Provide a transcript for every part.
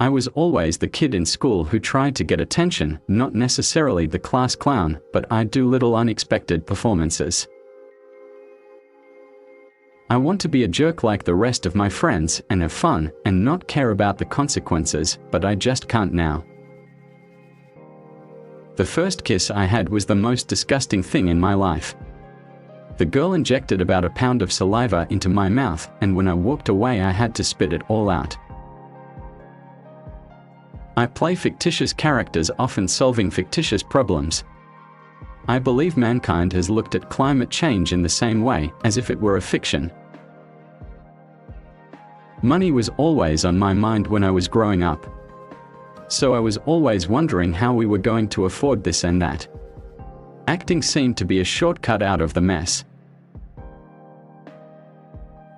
I was always the kid in school who tried to get attention, not necessarily the class clown, but I'd do little unexpected performances. I want to be a jerk like the rest of my friends and have fun and not care about the consequences, but I just can't now. The first kiss I had was the most disgusting thing in my life. The girl injected about a pound of saliva into my mouth, and when I walked away I had to spit it all out. I play fictitious characters, often solving fictitious problems. I believe mankind has looked at climate change in the same way, as if it were a fiction. Money was always on my mind when I was growing up. So I was always wondering how we were going to afford this and that. Acting seemed to be a shortcut out of the mess.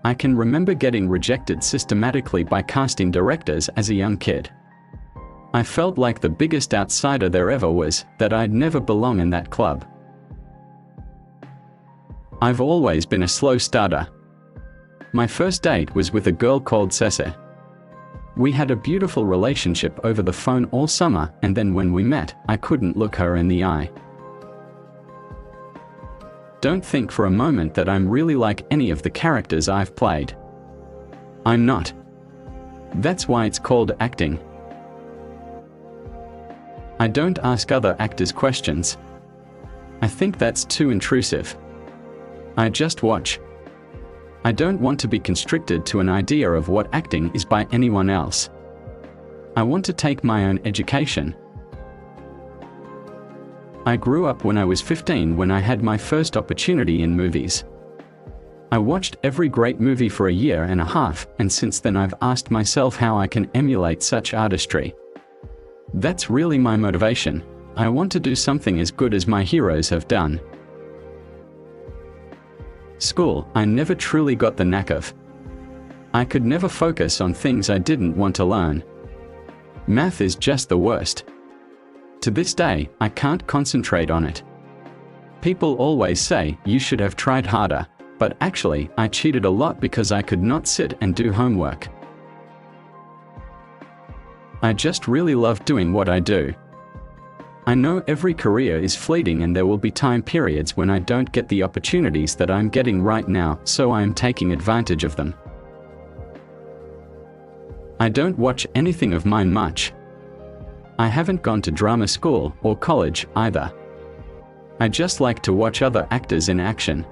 I can remember getting rejected systematically by casting directors as a young kid. I felt like the biggest outsider there ever was, that I'd never belong in that club. I've always been a slow starter. My first date was with a girl called Cece. We had a beautiful relationship over the phone all summer, and then when we met, I couldn't look her in the eye. Don't think for a moment that I'm really like any of the characters I've played. I'm not. That's why it's called acting. I don't ask other actors questions. I think that's too intrusive. I just watch. I don't want to be constricted to an idea of what acting is by anyone else. I want to take my own education. I grew up when I was 15 when I had my first opportunity in movies. I watched every great movie for a year and a half, and since then I've asked myself how I can emulate such artistry. That's really my motivation. I want to do something as good as my heroes have done. School, I never truly got the knack of. I could never focus on things I didn't want to learn. Math is just the worst. To this day, I can't concentrate on it. People always say, you should have tried harder, but actually, I cheated a lot because I could not sit and do homework. I just really love doing what I do. I know every career is fleeting and there will be time periods when I don't get the opportunities that I'm getting right now, so I am taking advantage of them. I don't watch anything of mine much. I haven't gone to drama school or college either. I just like to watch other actors in action.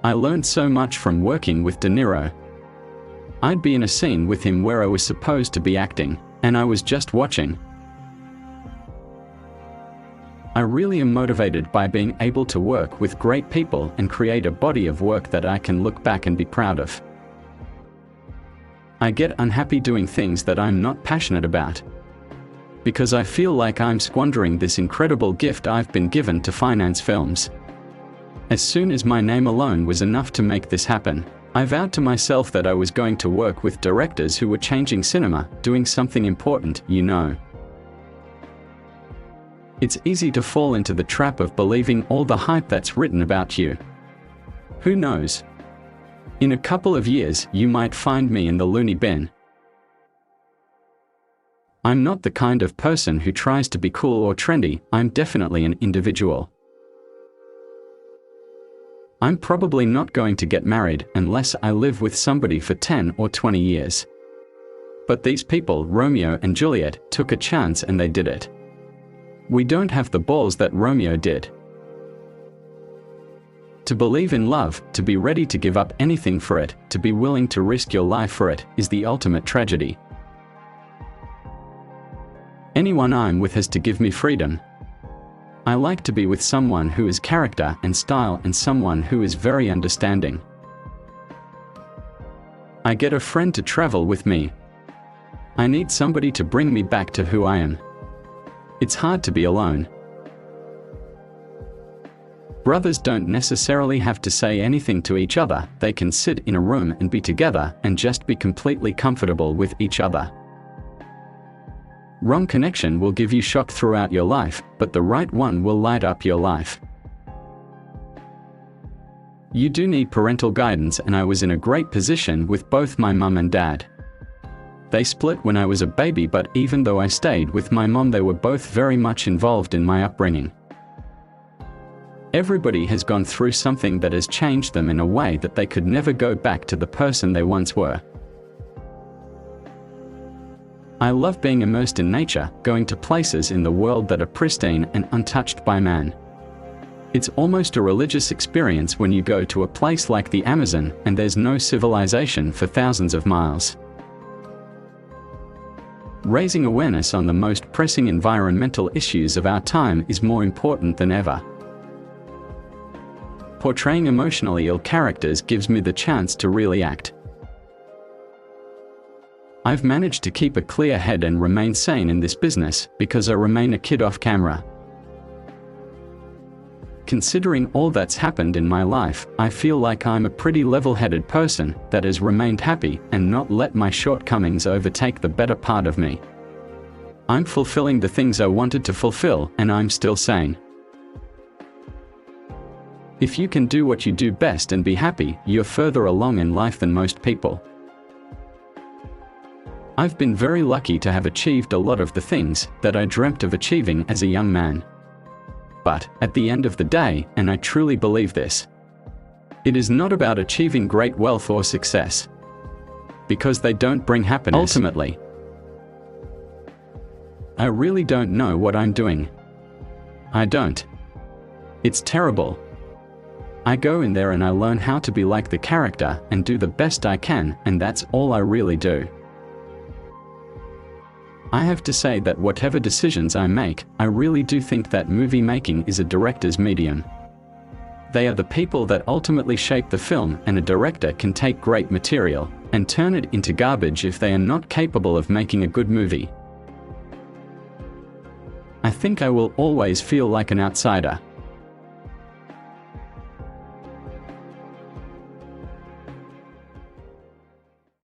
I learned so much from working with De Niro. I'd be in a scene with him where I was supposed to be acting, and I was just watching. I really am motivated by being able to work with great people and create a body of work that I can look back and be proud of. I get unhappy doing things that I'm not passionate about, because I feel like I'm squandering this incredible gift I've been given to finance films. As soon as my name alone was enough to make this happen, I vowed to myself that I was going to work with directors who were changing cinema, doing something important, you know. It's easy to fall into the trap of believing all the hype that's written about you. Who knows? In a couple of years, you might find me in the loony bin. I'm not the kind of person who tries to be cool or trendy. I'm definitely an individual. I'm probably not going to get married unless I live with somebody for 10 or 20 years. But these people, Romeo and Juliet, took a chance and they did it. We don't have the balls that Romeo did. To believe in love, to be ready to give up anything for it, to be willing to risk your life for it, is the ultimate tragedy. Anyone I'm with has to give me freedom. I like to be with someone who is character and style and someone who is very understanding. I get a friend to travel with me. I need somebody to bring me back to who I am. It's hard to be alone. Brothers don't necessarily have to say anything to each other. They can sit in a room and be together and just be completely comfortable with each other. Wrong connection will give you shock throughout your life, but the right one will light up your life. You do need parental guidance, and I was in a great position with both my mum and dad. They split when I was a baby, but even though I stayed with my mom, they were both very much involved in my upbringing. Everybody has gone through something that has changed them in a way that they could never go back to the person they once were. I love being immersed in nature, going to places in the world that are pristine and untouched by man. It's almost a religious experience when you go to a place like the Amazon and there's no civilization for thousands of miles. Raising awareness on the most pressing environmental issues of our time is more important than ever. Portraying emotionally ill characters gives me the chance to really act. I've managed to keep a clear head and remain sane in this business because I remain a kid off camera. Considering all that's happened in my life, I feel like I'm a pretty level-headed person that has remained happy and not let my shortcomings overtake the better part of me. I'm fulfilling the things I wanted to fulfill, and I'm still sane. If you can do what you do best and be happy, you're further along in life than most people. I've been very lucky to have achieved a lot of the things that I dreamt of achieving as a young man. But, at the end of the day, and I truly believe this, it is not about achieving great wealth or success, because they don't bring happiness. Ultimately, I really don't know what I'm doing. I don't. It's terrible. I go in there and I learn how to be like the character and do the best I can, and that's all I really do. I have to say that whatever decisions I make, I really do think that movie making is a director's medium. They are the people that ultimately shape the film, and a director can take great material and turn it into garbage if they are not capable of making a good movie. I think I will always feel like an outsider.